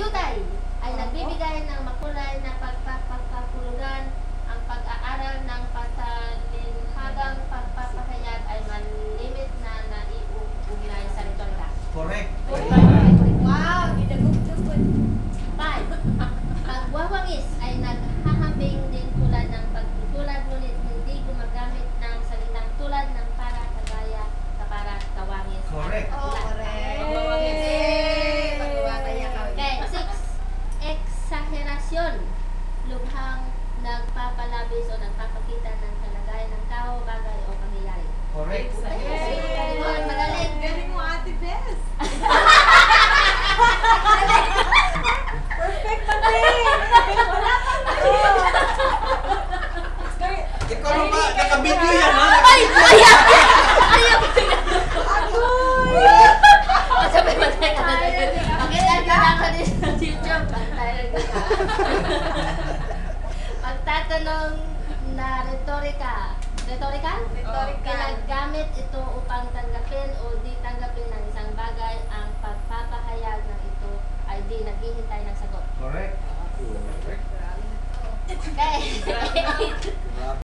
Dayuday ay nagbibigay ng makulay na pagpapahulugan. Ang pag-aaral ng patalinhagang pagpapahayag ay malimit na naiuugnay sa retorika. Correct. Wow, gidagugtog po. 5. Pagwawangis ay naghahambing din tulad ng pagtutulad ngunit hindi gumagamit ng salitang tulad ng para, kagaya, kapara, kawangis. Correct. Oh, correct. Pagwawangis. Pagwawangis. Okay, 6. Exagerasyon. Lubhang nagpapalabis o nagpapakita ng kalagayan ng tao, bagay o pangyayari. Correct. Ayun, magaling. Galing mo, Ate Bes. Perfect na wala pang Ikaw na ba? Naka-video yan, ha? Ay! Ayaw! Ayaw! Sabi mo tayo ka na tayo. Pakita nyo na ako din sa YouTube. Pagtayo kita. Pagtatanong na retorika. Retorika? Retorika. Ginagamit ito upang tanggapin o di tanggapin ng isang bagay. Ang pagpapahayag ng ito ay di naghihintay ng sagot. Correct. Okay.